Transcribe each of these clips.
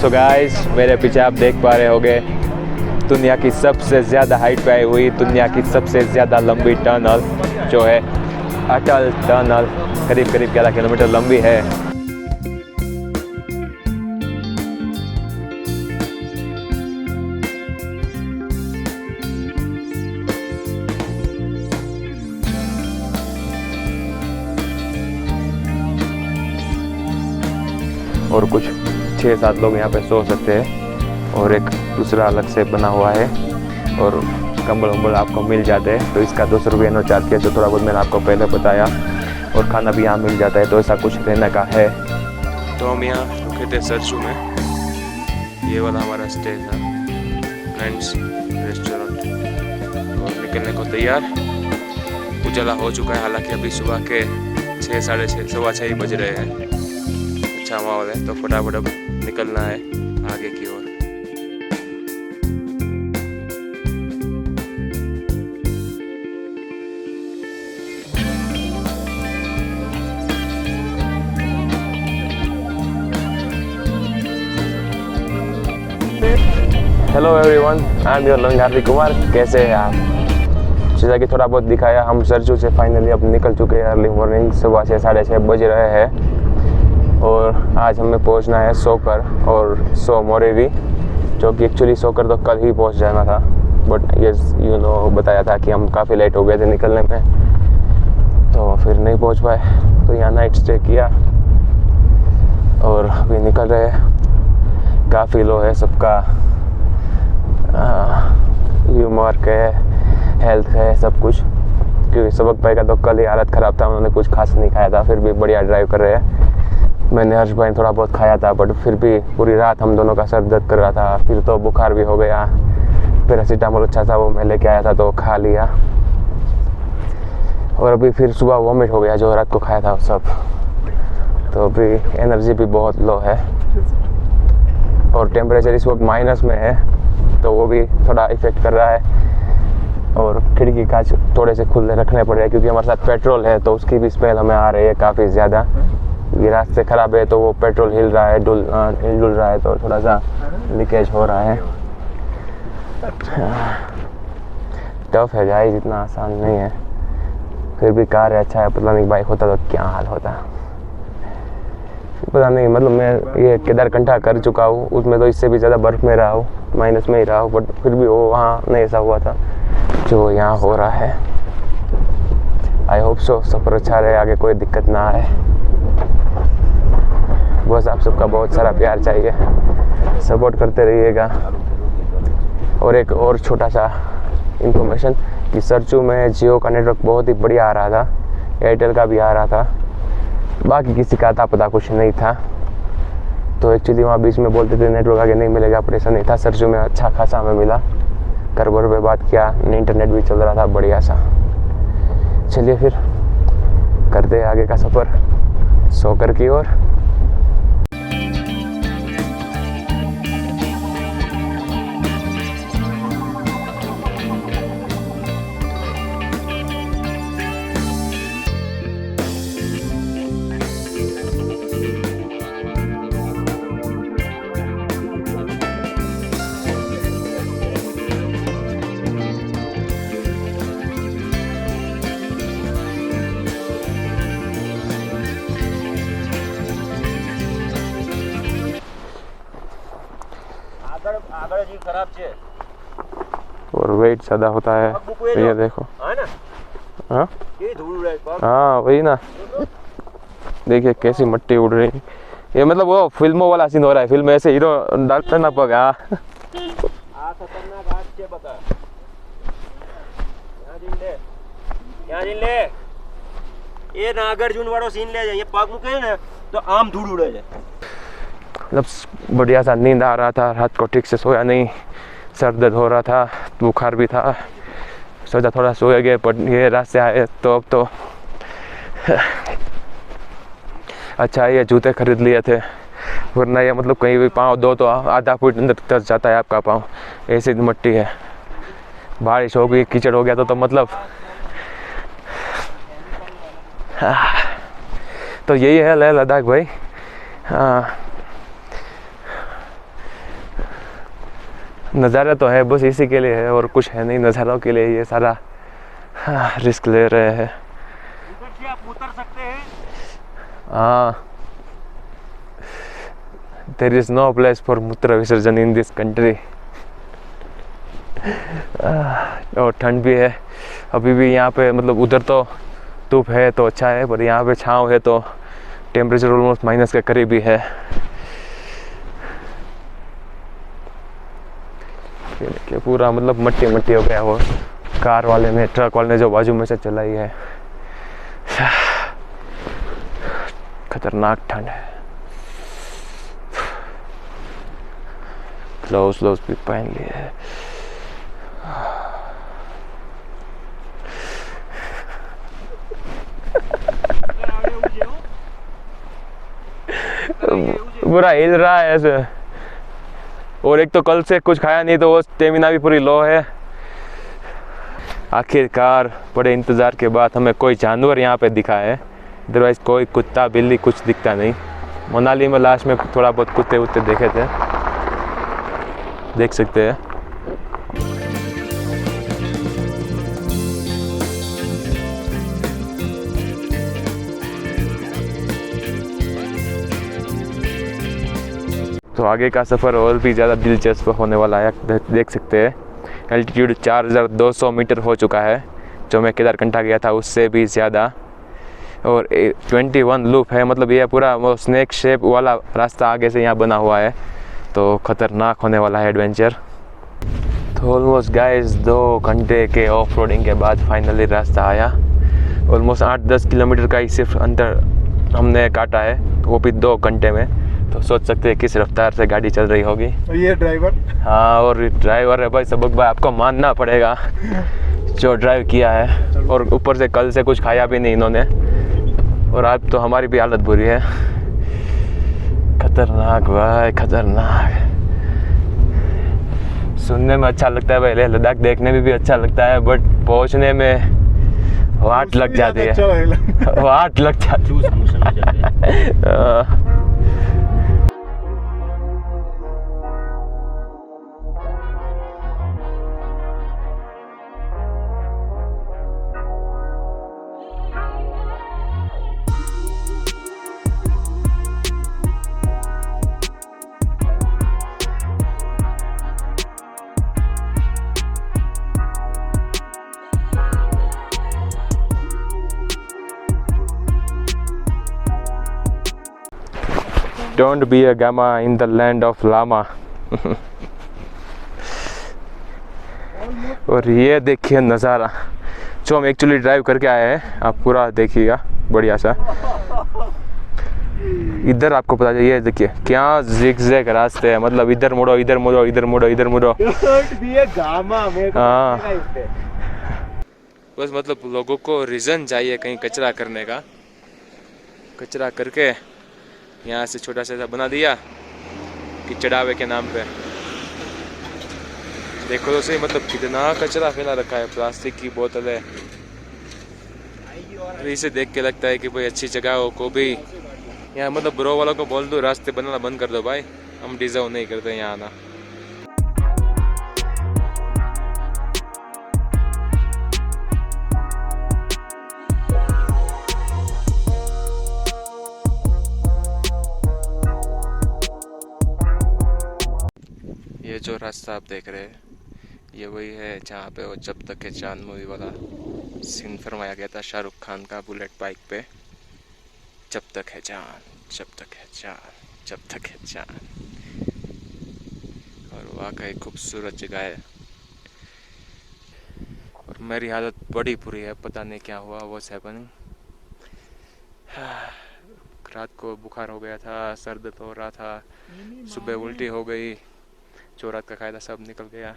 So guys, मेरे पीछे आप देख पा रहे होंगे दुनिया की सबसे ज़्यादा हाइट पे आई हुई, दुनिया की सबसे ज़्यादा लंबी टनल जो है अटल टनल, करीब 11 किलोमीटर लंबी है। और कुछ 6-7 लोग यहाँ पे सो सकते हैं और एक दूसरा अलग से बना हुआ है और कंबल वम्बल आपको मिल जाते हैं। तो इसका 200 रुपये नो चार्ज किया, जो थोड़ा बहुत मैंने आपको पहले बताया। और खाना भी यहाँ मिल जाता है, तो ऐसा कुछ रहने का है। तो हम यहाँ रुके थे सरसू में, ये वाला हमारा स्टे था, फ्रेंड्स रेस्टोरेंट। और निकलने को तैयार, उजाला हो चुका है, हालांकि अभी सुबह के 6, साढ़े 6, सवा 6 ही बज रहे हैं। अच्छा माहौल है, तो फटाफट अब निकलना है आगे की ओर। Hello everyone, I am your long Hardik Kumar. कैसे हैं आप? जैसा कि थोड़ा बहुत दिखाया, हम सरजू से फाइनली अब निकल चुके हैं। अर्ली मॉर्निंग सुबह 6, साढ़े 6 बज रहे हैं और आज हमें पहुंचना है सोकर और सो मोरेरी, जो कि एक्चुअली सोकर तो कल ही पहुंच जाना था, बट ये बताया था कि हम काफ़ी लेट हो गए थे निकलने में, तो फिर नहीं पहुंच पाए। तो यहाँ नाइट स्टे किया और अभी निकल रहे हैं। काफ़ी लो है सबका, ह्यूमर है, हेल्थ है, सब कुछ। क्योंकि सबक भाई का तो कल ही हालत ख़राब था, उन्होंने कुछ खास नहीं खाया था, फिर भी बढ़िया ड्राइव कर रहे हैं। मैंने हर्ष भाई थोड़ा बहुत खाया था, बट फिर भी पूरी रात हम दोनों का सर दर्द कर रहा था। फिर तो बुखार भी हो गया, पैरासीटामोल अच्छा था वो मैं लेके आया था, तो खा लिया। और अभी फिर सुबह वॉमिट हो गया जो रात को खाया था सब। तो अभी एनर्जी भी बहुत लो है और टेम्परेचर इस वक्त माइनस में है, तो वो भी थोड़ा इफेक्ट कर रहा है। और खिड़की कांच थोड़े से खुले रखने पड़ रहे हैं, क्योंकि हमारे साथ पेट्रोल है, तो उसकी भी स्मेल हमें आ रही है काफ़ी ज़्यादा। ये रास्ते ख़राब है, तो वो पेट्रोल हिल रहा है, डुल रहा है, तो थोड़ा सा लीकेज हो रहा है। टफ है गाइस, इतना आसान नहीं है। फिर भी कार है, अच्छा है। पता नहीं बाइक होता तो क्या हाल होता, पता नहीं। मतलब मैं ये केदारकंठा कर चुका हूँ, उसमें तो इससे भी ज़्यादा बर्फ़ में रहा हूँ, माइनस में ही रहा हूँ, बट फिर भी वो वहाँ नहीं ऐसा हुआ था जो यहाँ हो रहा है। आई होप सो सफ़र अच्छा रहे, आगे कोई दिक्कत ना आए। बस आप सबका बहुत सारा प्यार चाहिए, सपोर्ट करते रहिएगा। और एक और छोटा सा इन्फॉर्मेशन कि सरचू में जियो का नेटवर्क बहुत ही बढ़िया आ रहा था, एयरटेल का भी आ रहा था, बाकी किसी का आता पता कुछ नहीं था। तो एक्चुअली वहाँ बीच में बोलते थे नेटवर्क आगे नहीं मिलेगा, ऑपरेशन नहीं था। सरचू में अच्छा खासा हमें मिला, घर भर पे बात किया, इंटरनेट भी चल रहा था बढ़िया सा। चलिए फिर करते हैं आगे का सफ़र सोकर की ओर। खराब छे और वेट ज़्यादा होता है, ये देखो। हाँ हाँ वही ना, देखिए कैसी मिट्टी उड़ रही है। ये मतलब वो फिल्मों वाला सीन हो रहा है, फिल्म में ऐसे हीरो डालते ना पग। हाँ खतरनाक छे, बता यहाँ जिन ले ये नागार्जुन वाળો सीन ले जाए, ये पग मुके ना तो आम धूल उड़े जाए। मतलब बढ़िया सा नींद आ रहा था, रात को ठीक से सोया नहीं, सर दर्द हो रहा था, बुखार भी था। सोचा थोड़ा सोए गए, पर ये रात से आए तो अब तो अच्छा ये जूते खरीद लिए थे, वरना ये मतलब कहीं भी पाँव दो तो आधा फुट अंदर तक जाता है आपका पाँव, ऐसी मिट्टी है। बारिश हो गई, कीचड़ हो गया तो मतलब तो यही है लेह लद्दाख भाई। नज़ारा तो है, बस इसी के लिए है और कुछ है नहीं, नज़ारों के लिए ये सारा रिस्क ले रहे हैं। ऊपर से आप उतर सकते हैं। हाँ, there is no place for मूत्र विसर्जन इन दिस कंट्री। और ठंड भी है अभी भी यहाँ पे, मतलब उधर तो धूप है तो अच्छा है, पर यहाँ पे छाँव है तो टेम्परेचर ऑलमोस्ट माइनस के करीब ही है। ये देखिए पूरा मतलब मट्टी मट्टी हो गया वो कार वाले ने, ट्रक वाले ने जो बाजू में से चलाई है। खतरनाक ठंड है। ग्लव्स भी पहन लिए। पूरा हिल रहा है ऐसे, और एक तो कल से कुछ खाया नहीं तो वो स्टेमिना भी पूरी लो है। आखिरकार बड़े इंतज़ार के बाद हमें कोई जानवर यहाँ पे दिखा है, अदरवाइज कोई कुत्ता बिल्ली कुछ दिखता नहीं। मनाली में लास्ट में थोड़ा बहुत कुत्ते वुत्ते देखे थे, देख सकते हैं। तो आगे का सफ़र और भी ज़्यादा दिलचस्प होने वाला है। देख सकते हैं एल्टीट्यूड 4200 मीटर हो चुका है, जो मैं केदारकंठा गया था उससे भी ज़्यादा, और 21 लूप है। मतलब ये पूरा वो स्नैक शेप वाला रास्ता आगे से यहाँ बना हुआ है, तो ख़तरनाक होने वाला है एडवेंचर। तो ऑलमोस्ट गाइस 2 घंटे के ऑफ रोडिंग के बाद फाइनली रास्ता आया। ऑलमोस्ट 8-10 किलोमीटर का ही सिर्फ अंतर हमने काटा है, वो भी 2 घंटे में। तो सोच सकते हैं किस रफ्तार से गाड़ी चल रही होगी। ये ड्राइवर, हाँ, और ड्राइवर है भाई सबक भाई, आपको मानना पड़ेगा जो ड्राइव किया है। और ऊपर से कल से कुछ खाया भी नहीं इन्होंने, और आज तो हमारी भी हालत बुरी है। खतरनाक भाई, खतरनाक। सुनने में अच्छा लगता है भाई, लेह लद्दाख देखने में भी अच्छा लगता है, बट पहुंचने में वाट लग जाती है, वाट लग जाती है। Don't be a gamma in the land of llama। और ये देखिए नज़ारा जो हम एक्चुअली ड्राइव करके आए हैं, आप पूरा देखिएगा बढ़िया सा। इधर आपको पता चले, ये देखिए क्या जिगजैग रास्ते हैं, मतलब इधर मुड़ो इधर मुड़ो इधर मुड़ो इधर मुड़ो। हाँ, बस मतलब लोगों को रीज़न चाहिए कहीं कचरा करने का, कचरा करके यहाँ से छोटा सा बना दिया कि चढ़ावे के नाम पे। देखो तो सही, मतलब कितना कचरा फैला रखा है, प्लास्टिक की बोतलें। इसे देख के लगता है कि भाई अच्छी जगहों को भी यहाँ, मतलब ब्रो वालों को बोल दो रास्ते बनाना बंद कर दो भाई, हम डिजर्व नहीं करते यहाँ आना। ये जो रास्ता आप देख रहे हैं, ये वही है जहाँ पे वो जब तक है चांद मूवी वाला सीन फरमाया गया था शाहरुख खान का बुलेट बाइक पे। जब तक है जान, जब तक है जान, जब तक है जान। और वाकई खूबसूरत जगह है, और मेरी हालत बड़ी बुरी है, पता नहीं क्या हुआ, व्हाट्स हैपनिंग। रात को बुखार हो गया था, सर दर्द हो रहा था, सुबह उल्टी हो गई, जो रात का खाया था सब निकल गया,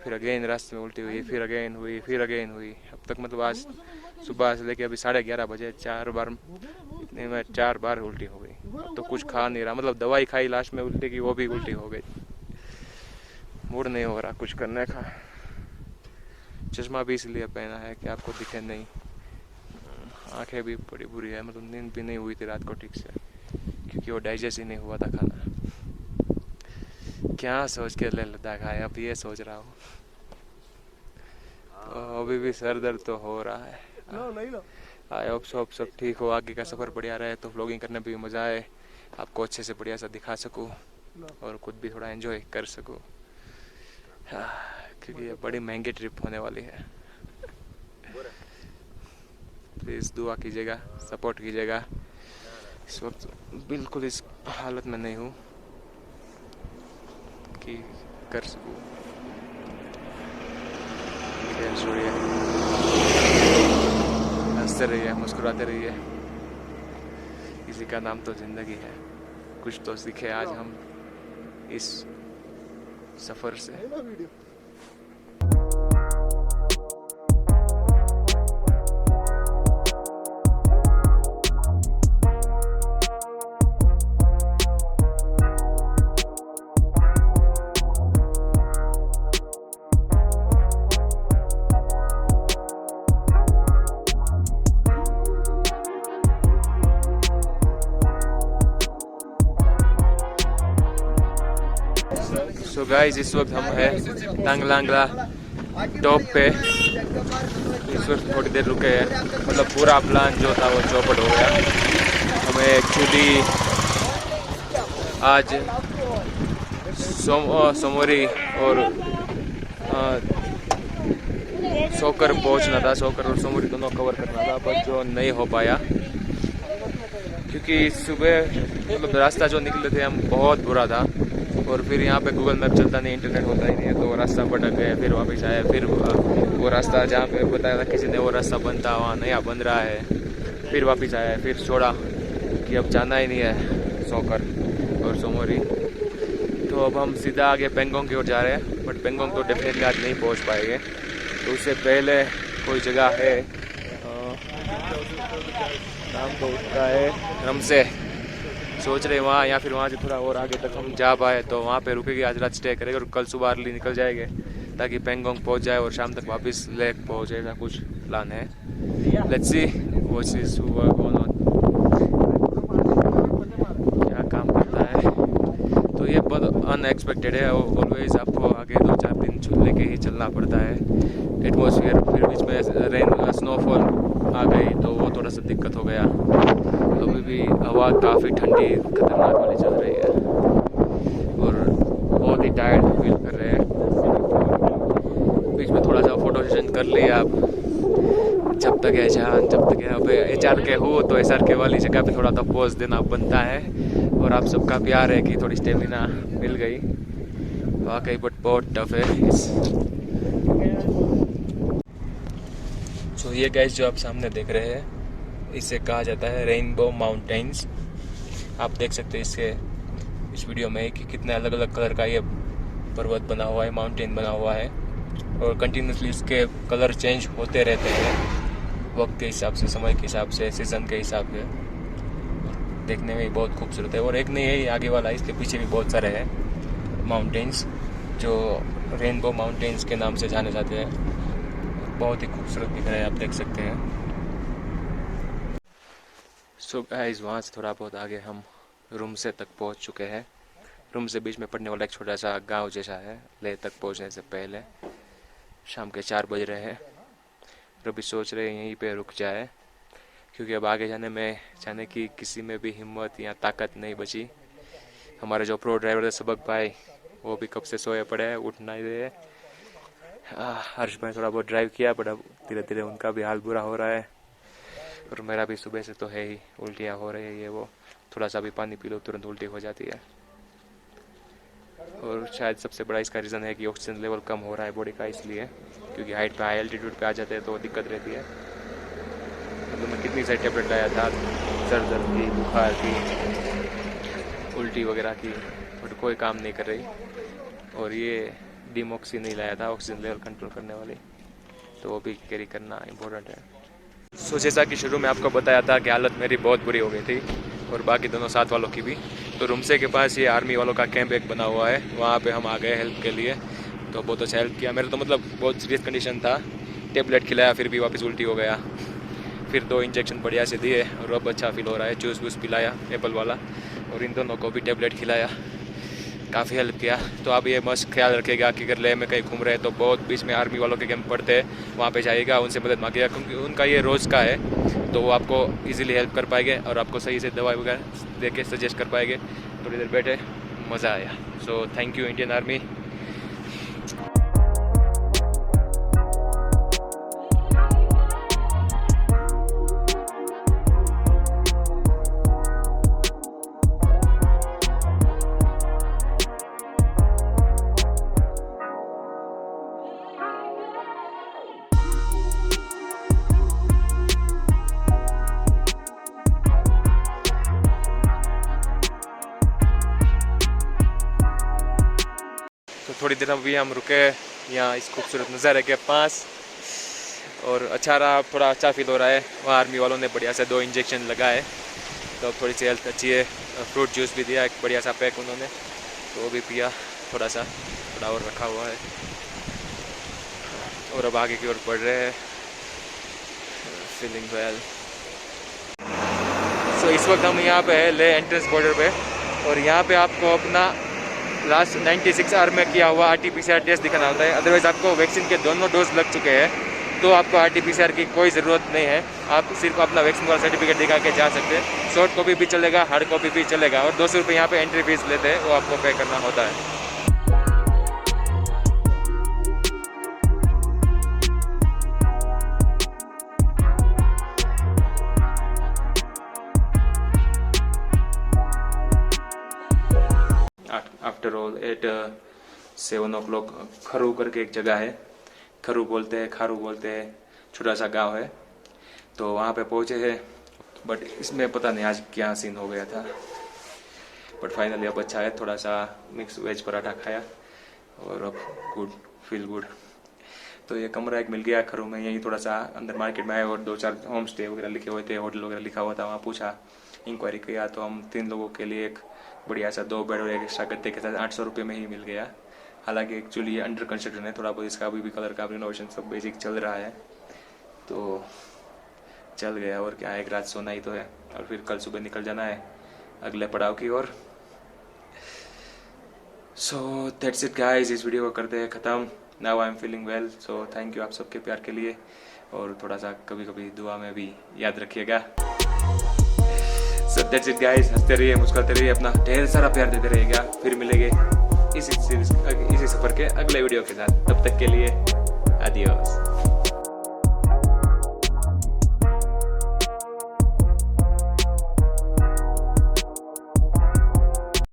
फिर अगेन रास्ते में उल्टी हुई, फिर अगेन हुई, फिर अगेन हुई। अब तक मतलब आज सुबह से लेके अभी 11:30 बजे 4 बार, इतने में 4 बार उल्टी हो गई। अब तो कुछ खा नहीं रहा, मतलब दवाई खाई लास्ट में उल्टी की, वो भी उल्टी हो गई। मूड नहीं हो रहा कुछ करने का। चश्मा भी इसलिए पहना है कि आपको दिखे नहीं। आंखें भी बड़ी बुरी है, मतलब नींद भी नहीं हुई थी रात को ठीक से, क्योंकि वो डाइजेस्ट ही नहीं हुआ था खाना। क्या सोच के ले लद्दाख आए, अब ये सोच रहा हूँ। तो अभी भी सर दर्द तो हो रहा है। आई होप सब ठीक हो, आगे का सफ़र बढ़िया रहे तो व्लॉगिंग करने में भी मज़ा आए, आपको अच्छे से बढ़िया सा दिखा सकूँ और खुद भी थोड़ा एंजॉय कर सकूँ, क्योंकि ये बड़ी महंगी ट्रिप होने वाली है। प्लीज़ दुआ कीजिएगा, सपोर्ट कीजिएगा। इस वक्त बिल्कुल इस हालत में नहीं हूँ कि कर सकूँ। हंसते रहिए, मुस्कुराते रहिए, इसी का नाम तो ज़िंदगी है। कुछ तो सीखे आज हम इस सफ़र से। सो गाइस, इस वक्त हम हैं तांगलांगला टॉप पे। इस वक्त थोड़ी देर रुके हैं, मतलब पूरा प्लान जो था वो चौपट हो गया। हमें एक्चुअली आज सोमवारी और सोकर पहुंचना था, सोकर और सोमवारी दोनों कवर करना था, पर जो नहीं हो पाया क्योंकि सुबह मतलब रास्ता जो निकले थे हम बहुत बुरा था, और फिर यहाँ पे गूगल मैप चलता नहीं, इंटरनेट होता ही नहीं है, तो रास्ता भटक गए। फिर वापस आए, फिर वो रास्ता जहाँ पे बताया था किसी ने वो रास्ता बंद था, वहाँ नया बन रहा है। फिर वापस आया, फिर छोड़ा कि अब जाना ही नहीं है सोकर और सोमवारी, तो अब हम सीधा आगे पेंगोंग की ओर जा रहे हैं। बट पेंगोंग तो डेफिनेटली आज नहीं पहुँच पाएंगे, तो उससे पहले कोई जगह है, नाम तो उसका है रमसे, सोच रहे वहाँ या फिर वहाँ से थोड़ा और आगे तक हम जा पाए तो वहाँ पे रुकेगी, आज रात स्टे करेंगे और कल सुबह अर्ली निकल जाएंगे ताकि पेंगोंग पहुँच जाए और शाम तक वापस लेक पहुँचे। ऐसा कुछ प्लान है। Let's see what is going on, क्या काम करता है। तो ये बहुत अनएक्सपेक्टेड है, ऑलवेज आपको आगे 2-4 दिन छुट लेके ही चलना पड़ता है। एटमॉस्फेयर फिर बीच में रेन स्नोफॉल आ गई तो वो थोड़ा सा दिक्कत हो गया। अभी भी हवा काफ़ी ठंडी खतरनाक वाली चल रही है और बहुत ही टायर्ड फील कर रहे हैं। बीच में थोड़ा सा फोटो सेशन कर लिया आप, जब तक है जान जब तक है। अब HR के हो तो SR के वाली जगह पे थोड़ा सा पोज देना बनता है, और आप सबका प्यार है कि थोड़ी स्टेमिना मिल गई वाकई, बट बहुत टफ है इस। तो ये गाइस जो आप सामने देख रहे हैं इसे कहा जाता है रेनबो माउंटेन्स। आप देख सकते हैं इसके इस वीडियो में कि कितने अलग अलग कलर का ये पर्वत बना हुआ है, माउंटेन बना हुआ है, और कंटिन्यूसली इसके कलर चेंज होते रहते हैं वक्त के हिसाब से, समय के हिसाब से, सीज़न के हिसाब से। देखने में बहुत खूबसूरत है। और एक नहीं है, आगे वाला इसके पीछे भी बहुत सारे हैं माउंटेन्स जो रेनबो माउंटेन्स के नाम से जाने जाते हैं। बहुत ही खूबसूरत दिख रहे हैं, आप देख सकते हैं। सो गाइस, वहाँ से थोड़ा बहुत आगे हम रुमसे तक पहुँच चुके हैं। रुमसे बीच में पड़ने वाला एक छोटा सा गांव जैसा है लेह तक पहुँचने से पहले। शाम के 4 बज रहे हैं और अभी सोच रहे हैं यहीं पे रुक जाए, क्योंकि अब आगे जाने की किसी में भी हिम्मत या ताकत नहीं बची। हमारे जो प्रो ड्राइवर थे सबक भाई, वो भी कब से सोए पड़े हैं, उठ नहीं रहे। हर्ष भाई थोड़ा बहुत ड्राइव किया, बट अब धीरे धीरे उनका भी हाल बुरा हो रहा है, और मेरा भी सुबह से तो है ही, उल्टियाँ हो रही है ये वो, थोड़ा सा भी पानी पी लो तुरंत उल्टी हो जाती है। और शायद सबसे बड़ा इसका रीज़न है कि ऑक्सीजन लेवल कम हो रहा है बॉडी का, इसलिए, क्योंकि हाइट पे हाई एल्टीट्यूड पे आ जाते हैं तो दिक्कत रहती है। मतलब मैं कितनी सारी टेबलेट लाया था, सर दर्द की, बुखार की, उल्टी वगैरह की, बट कोई काम नहीं कर रही। और ये डिमोक्सी नहीं लाया था, ऑक्सीजन लेवल कंट्रोल करने वाली, तो वो भी कैरी करना इम्पोर्टेंट है। सो जैसा कि शुरू में आपको बताया था कि हालत मेरी बहुत बुरी हो गई थी, और बाकी दोनों साथ वालों की भी। तो रुमसे के पास ये आर्मी वालों का कैंप एक बना हुआ है, वहाँ पे हम आ गए हेल्प के लिए। तो बहुत अच्छा हेल्प किया। मेरा तो मतलब बहुत सीरियस कंडीशन था, टेबलेट खिलाया फिर भी वापस उल्टी हो गया, फिर 2 इंजेक्शन बढ़िया से दिए और अब अच्छा फील हो रहा है। जूस वूस पिलाया एप्पल वाला, और इन दोनों को भी टेबलेट खिलाया। काफ़ी हेल्प किया। तो आप ये मस्त ख्याल रखिएगा कि अगर लेह में कहीं घूम रहे हैं तो बहुत बीच में आर्मी वालों के कैंप पड़ते हैं, वहाँ पे जाइएगा, उनसे मदद मांगिएगा, क्योंकि उनका ये रोज़ का है, तो वो आपको इजीली हेल्प कर पाएंगे और आपको सही से दवाई वगैरह दे के सजेस्ट कर पाएंगे। थोड़ी देर बैठे, मज़ा आया। So thank you Indian army. तो थोड़ी देर अभी हम रुके यहाँ इस खूबसूरत नज़ारे के पास और अच्छा रहा, थोड़ा अच्छा फील हो रहा है। वहाँ आर्मी वालों ने बढ़िया से 2 इंजेक्शन लगाए, तो अब थोड़ी सी हेल्थ अच्छी है। फ्रूट जूस भी दिया एक बढ़िया सा पैक उन्होंने, तो वो भी पिया थोड़ा और रखा हुआ है। और अब आगे की ओर बढ़ रहे हैं, फीलिंग वेल। सो इस वक्त हम यहाँ पे है ले एंट्रेंस बॉर्डर पे, और यहाँ पे आपको अपना लास्ट 96 आवर में किया हुआ RT-PCR टेस्ट दिखाना होता है। अदरवाइज़ आपको वैक्सीन के दोनों डोज लग चुके हैं, तो आपको RT-PCR की कोई ज़रूरत नहीं है। आप सिर्फ अपना वैक्सीन वाला सर्टिफिकेट दिखा के जा सकते हैं। सॉफ्ट कॉपी भी चलेगा, हार्ड कॉपी भी चलेगा, और 200 रुपये यहाँ पे एंट्री फीस लेते हैं, वो आपको पे करना होता है। आफ्टर ऑल एट 7 o'clock खरू करके एक जगह है, खरू बोलते हैं, खारू बोलते हैं, छोटा सा गांव है, तो वहाँ पे पहुँचे हैं। बट इसमें पता नहीं आज क्या सीन हो गया था, बट फाइनली अब अच्छा है। थोड़ा सा मिक्स वेज पराठा खाया और अब गुड, फील गुड। तो ये कमरा एक मिल गया खरू में, यहीं थोड़ा सा अंदर मार्केट में आए और 2-4 होम स्टे वगैरह लिखे हुए थे, होटल वगैरह लिखा हुआ था। वहाँ पूछा, इंक्वायरी किया, तो हम 3 लोगों के लिए एक बढ़िया सा 2 बेड और एक एक्स्ट्रा गद्दे के साथ 800 रुपये में ही मिल गया। हालांकि एक्चुअली ये अंडर कंस्ट्रक्शन है, थोड़ा बहुत इसका अभी भी कलर का रिनोवेशन सब बेसिक चल रहा है, तो चल गया। और क्या, एक रात सोना ही तो है, और फिर कल सुबह निकल जाना है अगले पड़ाव की ओर। सो दैट्स इट गाइस, इस वीडियो को करते हैं ख़त्म। Now I am feeling well, so thank you आप सबके प्यार के लिए, और थोड़ा सा कभी कभी दुआ में भी याद रखिएगा। सो दैट्स इट गाइस, हंसते रहिए, मुस्कुराते रहिए, अपना ढेर सारा प्यार देते रहिएगा। फिर मिलेंगे इसी सफ़र के अगले वीडियो के साथ, तब तक के लिए आदियोस।